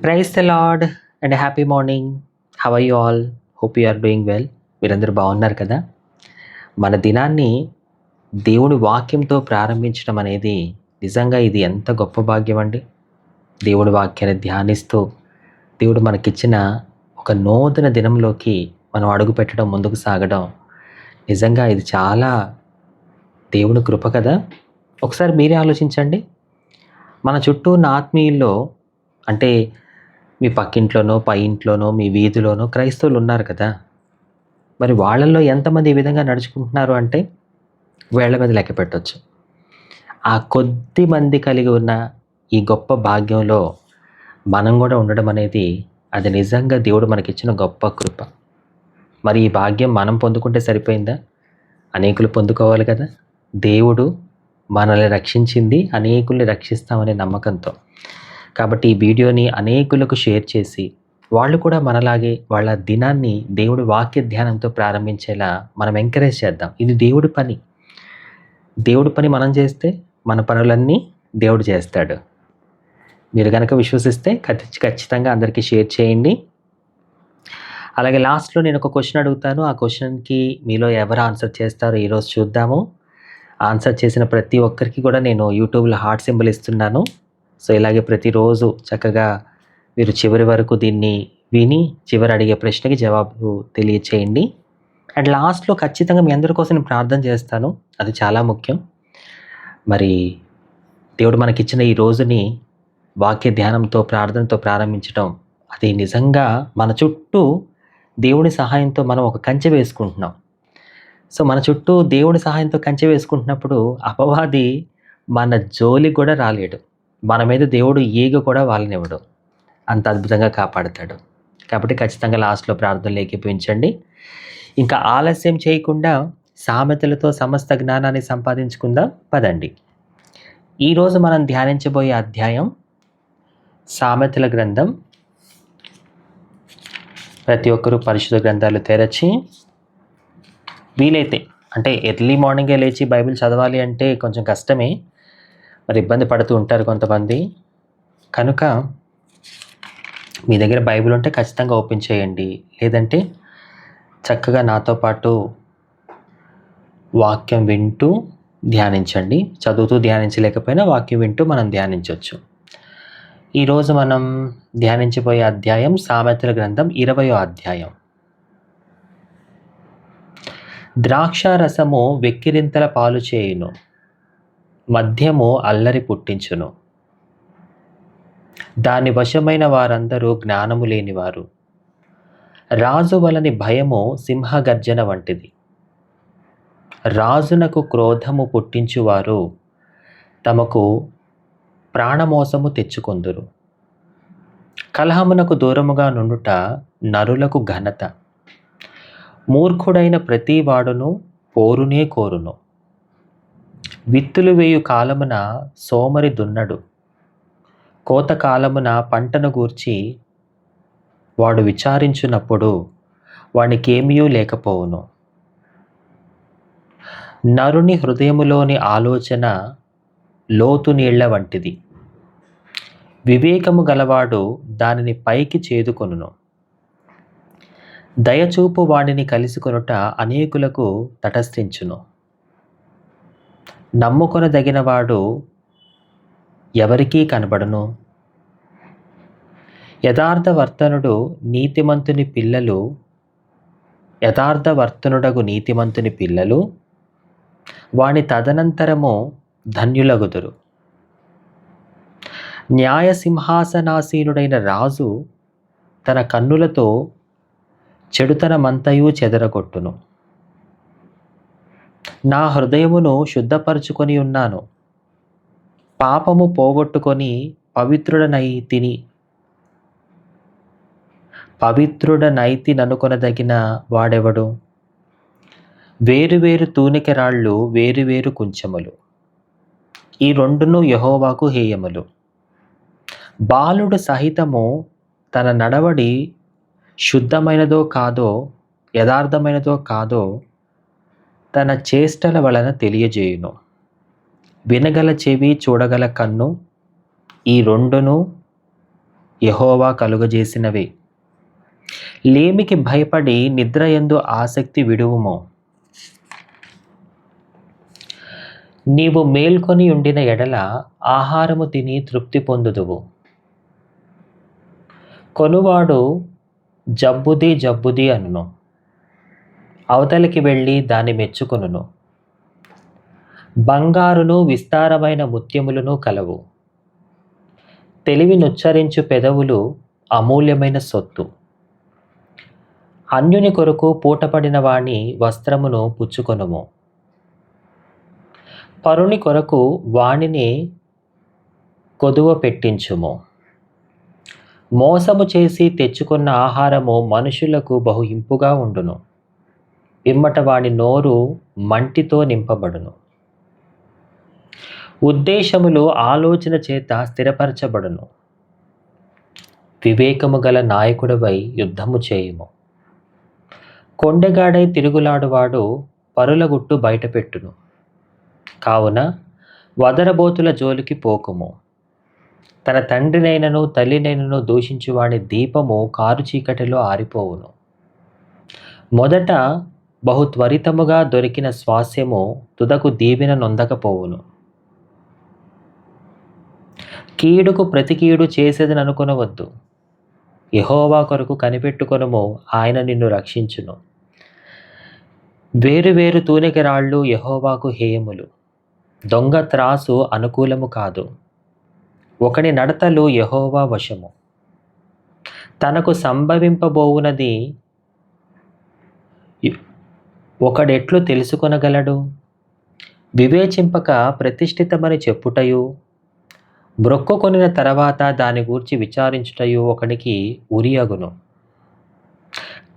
Praise the lord and happy morning. How are you all? Hope you are doing well. మీరందరూ బాగున్నారు కదా? మన దినాన్ని దేవుని వాక్యంతో ప్రారంభించడం అనేది నిజంగా ఇది ఎంత గొప్ప భాగ్యం అండి. దేవుడి వాక్యాన్ని ధ్యానిస్తూ దేవుడు మనకిచ్చిన ఒక నూతన దినంలోకి మనం అడుగు పెట్టడం, ముందుకు సాగడం నిజంగా ఇది చాలా దేవుని కృప కదా. ఒకసారి మీరే ఆలోచించండి. మన చుట్టూ ఉన్న ఆత్మీయుల్లో, అంటే మీ పక్కింట్లోనో, పై ఇంట్లోనో, మీ వీధిలోనో క్రైస్తవులు ఉన్నారు కదా. మరి వాళ్ళల్లో ఎంతమంది ఈ విధంగా నడుచుకుంటున్నారు అంటే వేళ్ల మీద లెక్క పెట్టవచ్చు. ఆ కొద్ది మంది కలిగి ఉన్న ఈ గొప్ప భాగ్యంలో మనం కూడా ఉండడం అనేది అది నిజంగా దేవుడు మనకిచ్చిన గొప్ప కృప. మరి ఈ భాగ్యం మనం పొందుకుంటే సరిపోయిందా? అనేకులు పొందుకోవాలి కదా. దేవుడు మనల్ని రక్షించింది అనేకుల్ని రక్షిస్తామనే నమ్మకంతో. కాబట్టి ఈ వీడియోని అనేకులకు షేర్ చేసి వాళ్ళు కూడా మనలాగే వాళ్ళ దినాన్ని దేవుడి వాక్య ధ్యానంతో ప్రారంభించేలా మనం ఎంకరేజ్ చేద్దాం. ఇది దేవుడి పని. దేవుడి పని మనం చేస్తే మన పనులన్నీ దేవుడు చేస్తాడు. మీరు కనుక విశ్వసిస్తే ఖచ్చితంగా అందరికీ షేర్ చేయండి. అలాగే లాస్ట్లో నేను ఒక క్వశ్చన్ అడుగుతాను. ఆ క్వశ్చన్కి మీలో ఎవరు ఆన్సర్ చేస్తారో ఈరోజు చూద్దాము. ఆన్సర్ చేసిన ప్రతి ఒక్కరికి కూడా నేను యూట్యూబ్లో హార్ట్ సింబల్ ఇస్తున్నాను. సో ఇలాగే ప్రతిరోజు చక్కగా మీరు చివరి వరకు దీన్ని విని చివరి అడిగే ప్రశ్నకి జవాబు తెలియచేయండి. అండ్ లాస్ట్లో ఖచ్చితంగా మీ అందరి కోసం నేను ప్రార్థన చేస్తాను. అది చాలా ముఖ్యం. మరి దేవుడు మనకిచ్చిన ఈ రోజుని వాక్య ధ్యానంతో, ప్రార్థనతో ప్రారంభించడం అది నిజంగా మన చుట్టూ దేవుని సహాయంతో మనం ఒక కంచె వేసుకుంటున్నాం. సో మన చుట్టూ దేవుని సహాయంతో కంచె వేసుకుంటున్నప్పుడు అపవాది మన జోలికి కూడా రాలేడు. మన మీద దేవుడు ఈగ కూడా వాళ్ళనివ్వడు. అంత అద్భుతంగా కాపాడుతాడు. కాబట్టి ఖచ్చితంగా లాస్ట్లో ప్రార్థనలు ఏకీభవించండి. ఇంకా ఆలస్యం చేయకుండా సామెతలతో సమస్త జ్ఞానాన్ని సంపాదించుకుందాం పదండి. ఈరోజు మనం ధ్యానించబోయే అధ్యాయం సామెతల గ్రంథం. ప్రతి ఒక్కరూ పరిశుద్ధ గ్రంథాలు తెరచి, వీలైతే అంటే ఎర్లీ మార్నింగే లేచి బైబిల్ చదవాలి అంటే కొంచెం కష్టమే, మరి ఇబ్బంది పడుతూ ఉంటారు కొంతమంది. కనుక మీ దగ్గర బైబిల్ ఉంటే ఖచ్చితంగా ఓపెన్ చేయండి. లేదంటే చక్కగా నాతో పాటు వాక్యం వింటూ ధ్యానించండి. చదువుతూ ధ్యానించలేకపోయినా వాక్యం వింటూ మనం ధ్యానించవచ్చు. ఈరోజు మనం ధ్యానించబోయే అధ్యాయం సామెతల గ్రంథం 20వ అధ్యాయం. ద్రాక్షారసము వెక్కిరింతల పాలు చేయును, మద్యము అల్లరి పుట్టించును. దాని వశమైన వారందరూ జ్ఞానము లేనివారు. రాజు వలని భయము సింహగర్జన వంటిది. రాజునకు క్రోధము పుట్టించువారు తమకు ప్రాణమోసము తెచ్చుకొందురు. కలహమునకు దూరముగా నుండుట నరులకు ఘనత. మూర్ఖుడైన ప్రతి వాడును పోరునే కోరును. విత్తులు వేయు కాలమున సోమరి దున్నడు. కోతకాలమున పంటను గూర్చి వాడు విచారించున్నప్పుడు వానికేమీయూ లేకపోవును. నరుని హృదయములోని ఆలోచన లోతు నీళ్ల వంటిది. వివేకము గలవాడు దానిని పైకి చేదుకొనును. దయచూపు వాడిని కలుసుకొనుట అనేకులకు తటస్థించును. నమ్ముకొనదగినవాడు ఎవరికీ కనబడును. యథార్థవర్తనుడగు నీతిమంతుని పిల్లలు వాని తదనంతరము ధన్యులగుదురు. న్యాయసింహాసనాసీనుడైన రాజు తన కన్నులతో చెడుతనమంతయు చెదరగొట్టును. నా హృదయమును శుద్ధపరచుకొని ఉన్నాను, పాపము పోగొట్టుకొని పవిత్రుడనైతిననుకొనదగిన వాడెవడు? వేరువేరు తూనికెరాళ్ళు, వేరువేరు కుంచములు, ఈ రెండును యెహోవాకు హేయములు. బాలుడు సహితము తన నడవడి శుద్ధమైనదో కాదో, యథార్థమైనదో కాదో తన చేష్టల వలన తెలియజేయును. వినగల చెవి, చూడగల కన్ను, ఈ రెండును యెహోవా కలుగజేసినవే. లేమికి భయపడి నిద్రయందు ఆసక్తి విడువుము. నీవు మేల్కొని ఉండిన ఎడల ఆహారము తిని తృప్తి పొందుదువు. కొనువాడు జబ్బుది జబ్బుది అనును, అవతలికి వెళ్ళి దాన్ని మెచ్చుకొనును. బంగారును విస్తారమైన ముత్యములను కలవు. తెలివినుచ్చరించు పెదవులు అమూల్యమైన సొత్తు. అన్యుని కొరకు పూటపడిన వాని వస్త్రమును పుచ్చుకొనుము. పరుని కొరకు వానిని కొదువ పెట్టించుము. మోసము చేసి తెచ్చుకున్న ఆహారము మనుషులకు బహు ఇంపుగా ఉండును. పిమ్మట వాని నోరు మంటితో నింపబడును. ఉద్దేశములు ఆలోచన చేత స్థిరపరచబడును. వివేకము గల నాయకుడివై యుద్ధము చేయుము. కొండెగాడై తిరుగులాడువాడు పరుల గుట్టు బయటపెట్టును. కావున వదరబోతుల జోలికి పోకుము. తన తండ్రినైనను తల్లినైనను దూషించువాని దీపము కారు చీకటిలో ఆరిపోవును. మొదట బహు త్వరితముగా దొరికిన స్వాస్యము తుదకు దీవెన నొందకపోవును. కీడుకు ప్రతి కీడు చేసేదని అనుకొనవద్దు. యెహోవా కొరకు కనిపెట్టుకొనుము, ఆయన నిన్ను రక్షించును. వేరు వేరు తూనిక రాళ్ళు యెహోవాకు హేయములు. దొంగ త్రాసు అనుకూలము కాదు. ఒకని నడతలు యెహోవా వశము. తనకు సంభవింపబోవునది ఒకడెట్లు తెలుసుకొనగలడు? వివేచింపక ప్రతిష్ఠితమని చెప్పుటయు, బ్రొక్కుకొనిన తర్వాత దాని గూర్చి విచారించుటయు ఒకనికి ఉరియగును.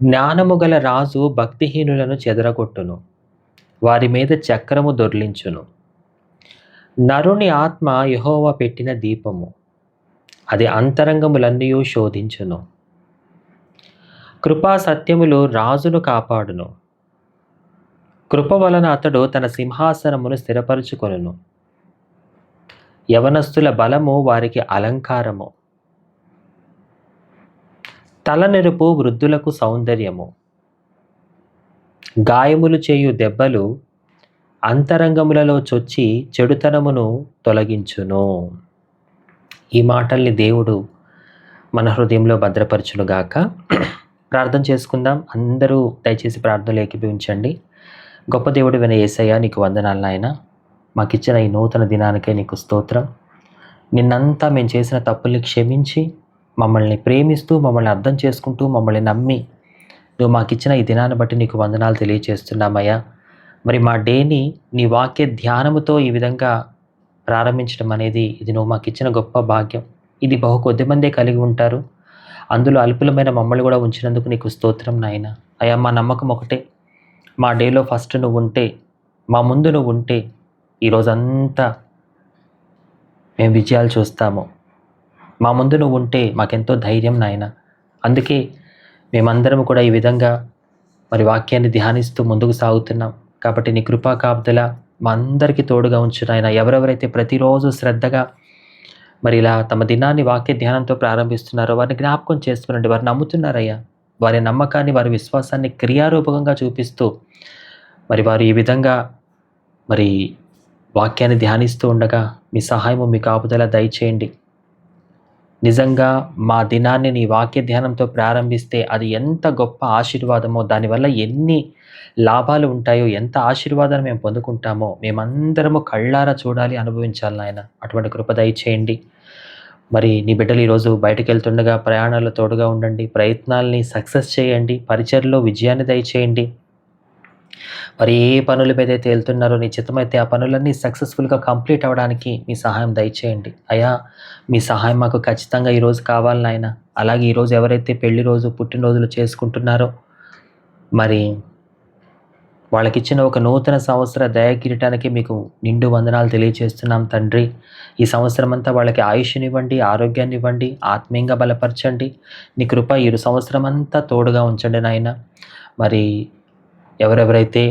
జ్ఞానము గల రాజు భక్తిహీనులను చెదరగొట్టును, వారి మీద చక్రము దొర్లించును. నరుని ఆత్మ యెహోవా పెట్టిన దీపము, అది అంతరంగములన్నీ శోధించును. కృపా సత్యములు రాజును కాపాడును. కృప వలన అతడు తన సింహాసనమును స్థిరపరచుకొనును. యవనస్తుల బలము వారికి అలంకారము. తలనెరుపు వృద్ధులకు సౌందర్యము. గాయములు చేయు దెబ్బలు అంతరంగములలో చొచ్చి చెడుతనమును తొలగించును. ఈ మాటల్ని దేవుడు మన హృదయంలో భద్రపరచునుగాక. ప్రార్థన చేసుకుందాం. అందరూ దయచేసి ప్రార్థనలు ఏకీభవించండి. గొప్ప దేవుడు విన యేసయ్య, నీకు వందనాలు నాయన. మాకిచ్చిన ఈ నూతన దినానికే నీకు స్తోత్రం. నిన్నంతా మేము చేసిన తప్పుల్ని క్షమించి మమ్మల్ని ప్రేమిస్తూ, మమ్మల్ని అర్థం చేసుకుంటూ, మమ్మల్ని నమ్మి నువ్వు మాకిచ్చిన ఈ దినాన్ని బట్టి నీకు వందనాలు తెలియజేస్తున్నామయ్యా. మరి మా డేని నీ వాక్య ధ్యానముతో ఈ విధంగా ప్రారంభించడం అనేది ఇది నువ్వు మాకు ఇచ్చిన గొప్ప భాగ్యం. ఇది బహు కొద్ది మందే కలిగి ఉంటారు. అందులో అల్పులమైన మమ్మల్ని కూడా ఉంచినందుకు నీకు స్తోత్రం నాయన. అయ్యా, మా నమ్మకం ఒకటే, మా డేలో ఫస్ట్ నువ్వు ఉంటే, మా ముందు నువ్వు ఉంటే ఈరోజంతా మేము విజయాలు చూస్తాము. మా ముందు నువ్వు ఉంటే మాకెంతో ధైర్యం నాయన. అందుకే మేమందరం కూడా ఈ విధంగా మరి వాక్యాన్ని ధ్యానిస్తూ ముందుకు సాగుతున్నాం. కాబట్టి నీ కృపా కాపుదల మా అందరికీ తోడుగా ఉంచు నాయన. ఎవరెవరైతే ప్రతిరోజు శ్రద్ధగా మరి ఇలా తమ దినాన్ని వాక్య ధ్యానంతో ప్రారంభిస్తున్నారో వారిని జ్ఞాపకం చేసుకునండి. వారు నమ్ముతున్నారయ్యా. వారి నమ్మకాన్ని, వారి విశ్వాసాన్ని క్రియారూపకంగా చూపిస్తూ మరి వారు ఈ విధంగా మరి వాక్యాన్ని ధ్యానిస్తూ ఉండగా మీ సహాయము, మీ కాపుదల దయచేయండి. నిజంగా మా దినాన్ని నీ వాక్య ధ్యానంతో ప్రారంభిస్తే అది ఎంత గొప్ప ఆశీర్వాదమో, దానివల్ల ఎన్ని లాభాలు ఉంటాయో, ఎంత ఆశీర్వాదాన్ని మేము పొందుకుంటామో మేమందరము కళ్ళారా చూడాలి, అనుభవించాలి నాయన. అటువంటి కృప దయచేయండి. మరి నీ బిడ్డలు ఈరోజు బయటకు వెళ్తుండగా ప్రయాణాల్లో తోడుగా ఉండండి. ప్రయత్నాల్ని సక్సెస్ చేయండి. పరిచర్లో విజయాన్ని దయచేయండి. మరి ఏ పనుల మీద అయితే వెళ్తున్నారో నీ చిత్తమైతే ఆ పనులన్నీ సక్సెస్ఫుల్గా కంప్లీట్ అవ్వడానికి మీ సహాయం దయచేయండి. అయ్యా, మీ సహాయం మాకు ఖచ్చితంగా ఈరోజు కావాలి నాయన. అలాగే ఈరోజు ఎవరైతే పెళ్లి రోజు, పుట్టినరోజులు చేసుకుంటున్నారో మరి వాళ్ళకిచ్చిన ఒక నూతన సంవత్సర దయాకిరీటానికి మీకు నిండు వందనాలు తెలియజేస్తున్నాం తండ్రి. ఈ సంవత్సరం అంతా వాళ్ళకి ఆయుష్నివ్వండి, ఆరోగ్యాన్ని ఇవ్వండి, ఆత్మీయంగా బలపరచండి. నీ కృప ఈ సంవత్సరం అంతా తోడుగా ఉంచండి నాయన. మరి ఎవరెవరైతే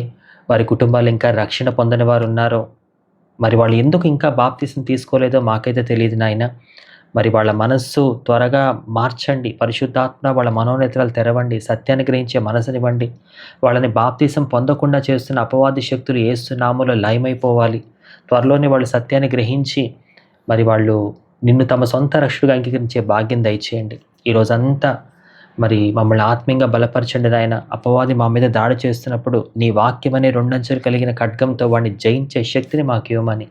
వారి కుటుంబాలు ఇంకా రక్షణ పొందని వారు ఉన్నారో మరి వాళ్ళు ఎందుకు ఇంకా బాప్తిసం తీసుకోలేదో మాకైతే తెలియదు నాయన. మరి వాళ్ళ మనస్సు త్వరగా మార్చండి. పరిశుద్ధాత్మ వాళ్ళ మనోనేత్రాలు తెరవండి. సత్యాన్ని గ్రహించే మనసునివ్వండి. వాళ్ళని బాప్తీసం పొందకుండా చేస్తున్న అపవాది శక్తులు యేసు నామములో లయమైపోవాలి. త్వరలోనే వాళ్ళు సత్యాన్ని గ్రహించి మరి వాళ్ళు నిన్ను తమ సొంత రక్షకుడిగా అంగీకరించే భాగ్యం దయచేయండి. ఈరోజంతా మరి మమ్మల్ని ఆత్మీయంగా బలపరచండి నాయన. అపవాది మా మీద దాడి చేస్తున్నప్పుడు నీ వాక్యం అనే 2 అంచెలు కలిగిన ఖడ్గంతో వాడిని జయించే శక్తిని మాకు ఇవ్వమని,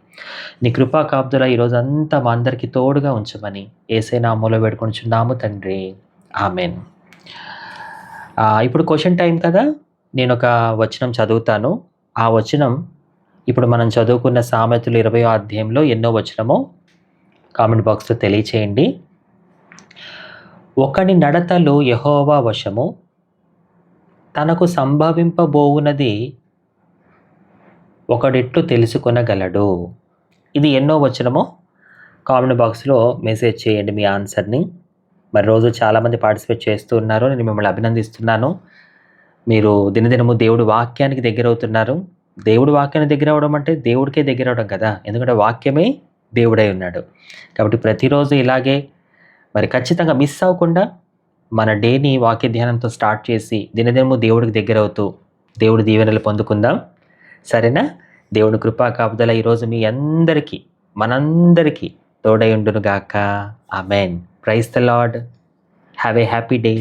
నీ కృపా కాపుదల ఈరోజంతా మా అందరికీ తోడుగా ఉంచమని యేసయ్య నామములో వేడుకొనుచున్నాము తండ్రి. ఆమెన్. ఇప్పుడు క్వశ్చన్ టైం కదా. నేను ఒక వచనం చదువుతాను. ఆ వచనం ఇప్పుడు మనం చదువుకున్న సామెతలు 20వ అధ్యాయంలో ఎన్నో వచనమో కామెంట్ బాక్స్లో తెలియచేయండి. ఒకని నడతలు యెహోవా వశము, తనకు సంభవింపబోవునది ఒకడెట్లు తెలుసుకొనగలడు. ఇది ఎన్నో వచనమో కామెంట్ బాక్స్లో మెసేజ్ చేయండి మీ ఆన్సర్ని. మరి రోజు చాలామంది పార్టిసిపేట్ చేస్తూ ఉన్నారు. నేను మిమ్మల్ని అభినందిస్తున్నాను. మీరు దినదినము దేవుడి వాక్యానికి దగ్గర అవుతున్నారు. దేవుడి వాక్యానికి దగ్గర అవ్వడం అంటే దేవుడికే దగ్గర అవ్వడం కదా. ఎందుకంటే వాక్యమే దేవుడై ఉన్నాడు. కాబట్టి ప్రతిరోజు ఇలాగే మరి ఖచ్చితంగా మిస్ అవ్వకుండా మన డేని వాక్య ధ్యానంతో స్టార్ట్ చేసి దినదినము దేవుడికి దగ్గర అవుతూ దేవుడి దీవెనలు పొందుకుందాం. సరేనా? దేవుని కృపా కాపుదల ఈరోజు మీ అందరికీ మనందరికీ తోడై ఉండును గాక. Amen. Praise the lord. Have a happy day.